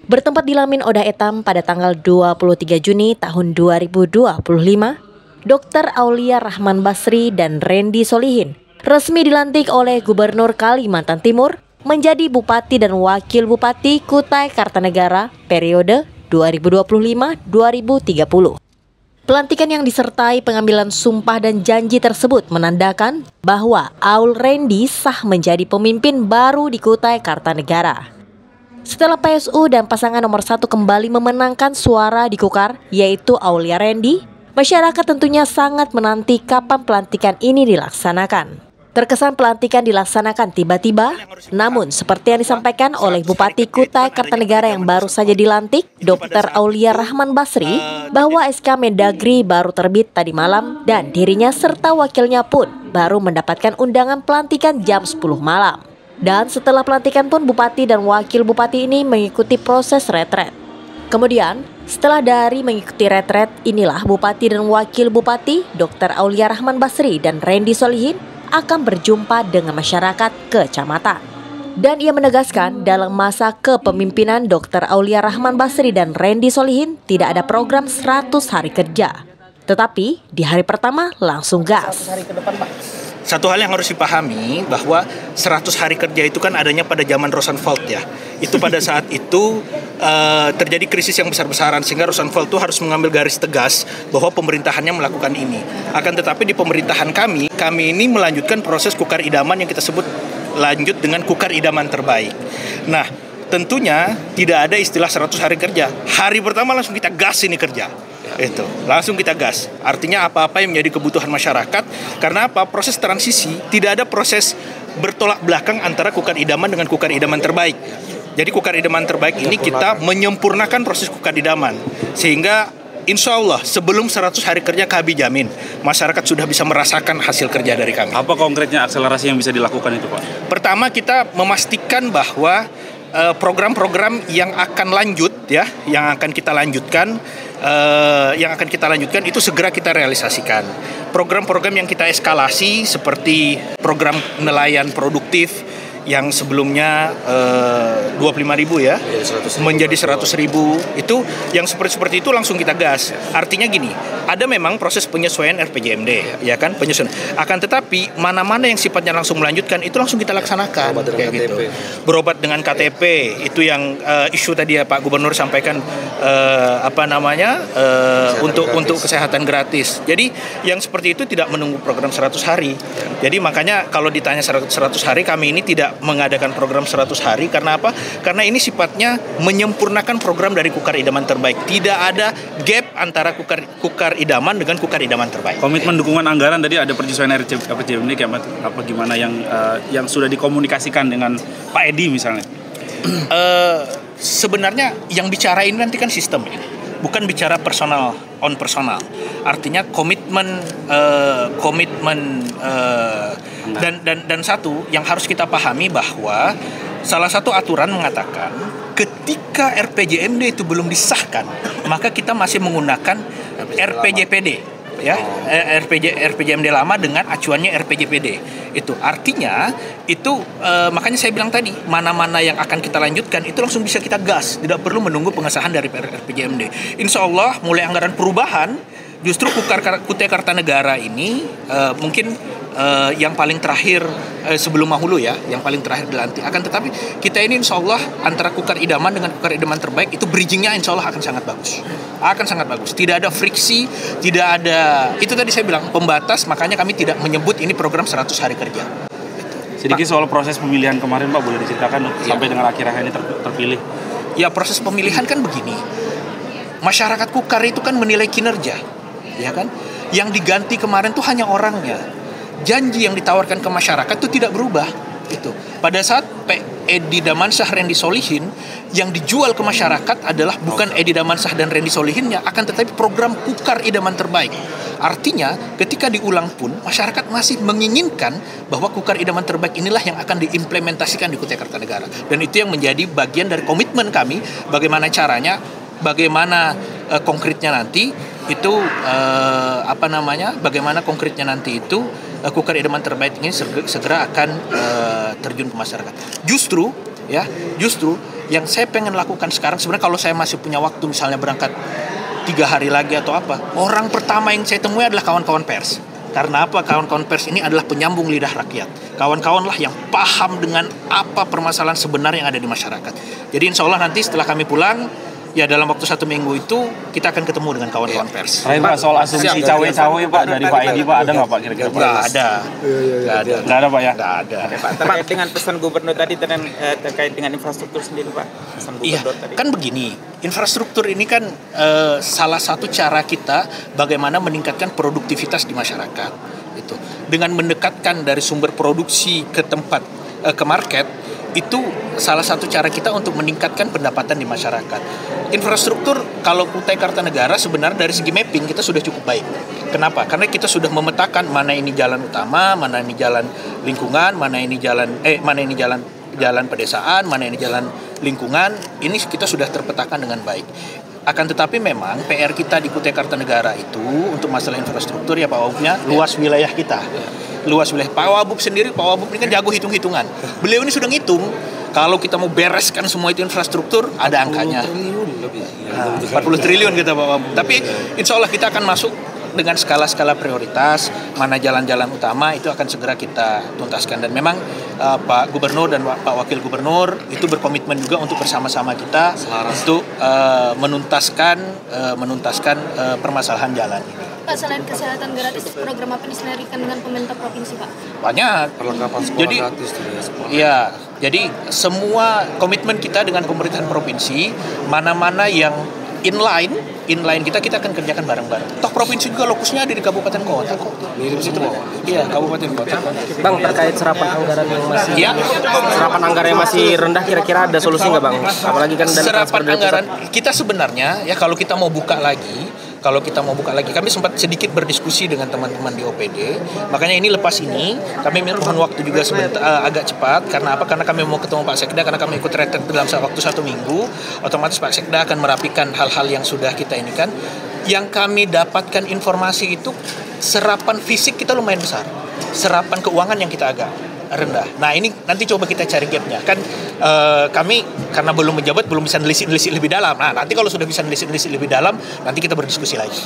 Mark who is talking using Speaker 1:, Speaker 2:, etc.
Speaker 1: Bertempat di Lamin Odah Etam pada tanggal 23 Juni tahun 2025, Dr. Aulia Rahman Basri dan Randy Solihin resmi dilantik oleh Gubernur Kalimantan Timur menjadi Bupati dan Wakil Bupati Kutai Kartanegara periode 2025-2030. Pelantikan yang disertai pengambilan sumpah dan janji tersebut menandakan bahwa Aul Randy sah menjadi pemimpin baru di Kutai Kartanegara. Setelah PSU dan pasangan nomor 1 kembali memenangkan suara di Kukar, yaitu Aulia Randy, masyarakat tentunya sangat menanti kapan pelantikan ini dilaksanakan. Terkesan pelantikan dilaksanakan tiba-tiba, namun seperti yang disampaikan oleh Bupati Kutai Kartanegara yang baru saja dilantik, Dr. Aulia Rahman Basri, bahwa SK Mendagri baru terbit tadi malam dan dirinya serta wakilnya pun baru mendapatkan undangan pelantikan jam 10 malam. Dan setelah pelantikan pun Bupati dan Wakil Bupati ini mengikuti proses retret. Kemudian, setelah dari mengikuti retret, inilah Bupati dan Wakil Bupati Dr. Aulia Rahman Basri dan Randy Solihin akan berjumpa dengan masyarakat kecamatan. Dan ia menegaskan dalam masa kepemimpinan Dr. Aulia Rahman Basri dan Randy Solihin tidak ada program 100 hari kerja. Tetapi di hari pertama langsung gas.
Speaker 2: Satu hal yang harus dipahami bahwa 100 hari kerja itu kan adanya pada zaman Rosenwald ya. Itu pada saat itu terjadi krisis yang besar-besaran sehingga Rosenwald itu harus mengambil garis tegas bahwa pemerintahannya melakukan ini. Akan tetapi di pemerintahan kami ini melanjutkan proses kukar idaman yang kita sebut lanjut dengan kukar idaman terbaik. Nah, tentunya tidak ada istilah 100 hari kerja. Hari pertama langsung kita gas ini kerja. Itu langsung kita gas. Artinya apa-apa yang menjadi kebutuhan masyarakat. Karena apa? Proses transisi tidak ada proses bertolak belakang antara kukar idaman dengan kukar idaman terbaik. Jadi kukar idaman terbaik ini kita menyempurnakan proses kukar idaman sehingga insya Allah sebelum 100 hari kerja kami jamin masyarakat sudah bisa merasakan hasil kerja dari kami.
Speaker 3: Apa konkretnya akselerasi yang bisa dilakukan itu, Pak?
Speaker 2: Pertama, kita memastikan bahwa program-program yang akan lanjut ya, yang akan kita lanjutkan itu segera kita realisasikan. Program-program yang kita eskalasi seperti program nelayan produktif yang sebelumnya 25.000 ya menjadi 100.000, itu yang seperti itu langsung kita gas. Artinya gini, ada memang proses penyesuaian RPJMD ya kan, penyesuaian. Akan tetapi mana-mana yang sifatnya langsung melanjutkan itu langsung kita laksanakan kayak gitu. Berobat dengan KTP itu yang isu tadi ya Pak Gubernur sampaikan untuk kesehatan gratis. Jadi yang seperti itu tidak menunggu program 100 hari. Jadi makanya kalau ditanya 100 hari, kami ini tidak mengadakan program 100 hari. Karena apa? Karena ini sifatnya menyempurnakan program dari kukar idaman terbaik. Tidak ada gap antara kukar idaman dengan kukar idaman terbaik.
Speaker 3: Komitmen dukungan anggaran tadi ada persesuaian RPJMD apa gimana yang sudah dikomunikasikan dengan Pak Edi misalnya?
Speaker 2: Sebenarnya yang bicara ini nanti kan sistem ya. Bukan bicara personal on personal. Artinya komitmen dan satu yang harus kita pahami bahwa salah satu aturan mengatakan ketika RPJMD itu belum disahkan maka kita masih menggunakan RPJPD ya, RPJMD lama dengan acuannya RPJPD. Itu artinya itu makanya saya bilang tadi mana-mana yang akan kita lanjutkan itu langsung bisa kita gas, tidak perlu menunggu pengesahan dari RPJMD. Insya Allah mulai anggaran perubahan justru Kutai Kartanegara ini mungkin yang paling terakhir sebelum Mahulu ya, yang paling terakhir dilantik. Akan tetapi kita ini insya Allah antara kukar idaman dengan kukar idaman terbaik itu bridgingnya insya Allah akan sangat bagus. Akan sangat bagus. Tidak ada friksi, tidak ada, itu tadi saya bilang pembatas, makanya kami tidak menyebut ini program 100 hari kerja.
Speaker 3: Sedikit soal proses pemilihan kemarin Pak, boleh diceritakan sampai dengan akhirnya ini terpilih?
Speaker 2: Ya, proses pemilihan kan begini. Masyarakat Kukar itu kan menilai kinerja, ya kan? Yang diganti kemarin tuh hanya orangnya. Janji yang ditawarkan ke masyarakat itu tidak berubah. Itu pada saat Edi Damansyah Randy Solihin yang dijual ke masyarakat adalah bukan Edi Damansyah dan Randy Solihinnya, akan tetapi program kukar idaman terbaik. Artinya ketika diulang pun masyarakat masih menginginkan bahwa kukar idaman terbaik inilah yang akan diimplementasikan di Kutai Kartanegara, dan itu yang menjadi bagian dari komitmen kami. Bagaimana caranya, bagaimana konkretnya nanti itu bagaimana konkretnya nanti itu kukar idaman terbaik ini segera akan terjun ke masyarakat. Justru yang saya pengen lakukan sekarang sebenarnya kalau saya masih punya waktu misalnya berangkat 3 hari lagi atau apa, orang pertama yang saya temui adalah kawan-kawan pers. Karena apa? Kawan-kawan pers ini adalah penyambung lidah rakyat. Kawan-kawan lah yang paham dengan apa permasalahan sebenarnya yang ada di masyarakat. Jadi insya Allah nanti setelah kami pulang, ya dalam waktu 1 minggu itu kita akan ketemu dengan kawan-kawan pers.
Speaker 3: Terakhir Pak, soal asumsi cawe-cawe Pak dari Pak Edi Pak, ada nggak Pak kira-kira?
Speaker 2: Nggak ada.
Speaker 3: Nggak ada Pak ya?
Speaker 2: Nggak ada.
Speaker 4: Pak, terkait dengan pesan gubernur tadi terkait dengan infrastruktur sendiri Pak. Pesan
Speaker 2: Iya,
Speaker 4: gubernur tadi.
Speaker 2: kan begini, infrastruktur ini kan salah satu cara kita bagaimana meningkatkan produktivitas di masyarakat. Itu dengan mendekatkan dari sumber produksi ke tempat ke market, itu salah satu cara kita untuk meningkatkan pendapatan di masyarakat. Infrastruktur kalau Kutai Kartanegara sebenarnya dari segi mapping kita sudah cukup baik. Kenapa? Karena kita sudah memetakan mana ini jalan utama, mana ini jalan lingkungan, mana ini jalan pedesaan, mana ini jalan lingkungan. Ini kita sudah terpetakan dengan baik. Akan tetapi memang PR kita di Kutai Kartanegara itu untuk masalah infrastruktur ya Pak Wabubnya luas wilayah kita. Luas wilayah. Pak Wabub sendiri, Pak Wabub ini kan jago hitung-hitungan. Beliau ini sudah ngitung kalau kita mau bereskan semua itu infrastruktur ada angkanya. 40 triliun kita Pak Wabub. Tapi insya Allah kita akan masuk dengan skala-skala prioritas, mana jalan-jalan utama itu akan segera kita tuntaskan. Dan memang Pak Gubernur dan Pak Wakil Gubernur itu berkomitmen juga untuk bersama-sama kita untuk menuntaskan permasalahan jalan ini.
Speaker 5: Pak, selain kesehatan gratis, program apa diselarikan dengan pemerintah provinsi Pak?
Speaker 2: Banyak.
Speaker 6: Perlengkapan sekolah
Speaker 2: Jadi,
Speaker 6: gratis.
Speaker 2: iya, jadi semua komitmen kita dengan pemerintahan provinsi, mana-mana yang inline kita akan kerjakan bareng-bareng. Toh provinsi juga lokusnya ada di kabupaten kota kok.
Speaker 6: Mirip semua.
Speaker 2: Iya, kabupaten kota.
Speaker 7: Bang, terkait serapan anggaran yang masih serapan anggaran yang masih rendah, kira-kira ada solusi nggak Bang? Apalagi kan dana
Speaker 2: Serapan
Speaker 7: transfer dari
Speaker 2: anggaran
Speaker 7: pusat.
Speaker 2: kita sebenarnya ya kalau kita mau buka lagi, kami sempat sedikit berdiskusi dengan teman-teman di OPD. Makanya ini lepas ini kami mohon waktu juga sebentar, agak cepat. Karena apa? Karena kami mau ketemu Pak Sekda, karena kami ikut retret dalam waktu 1 minggu. Otomatis Pak Sekda akan merapikan hal-hal yang sudah kita ini kan. Yang kami dapatkan informasi itu serapan fisik kita lumayan besar, serapan keuangan yang kita agak rendah. Nah ini nanti coba kita cari gapnya kan. Kami karena belum menjabat belum bisa nelisik lebih dalam. Nah nanti kalau sudah bisa nelisik lebih dalam nanti kita berdiskusi lagi.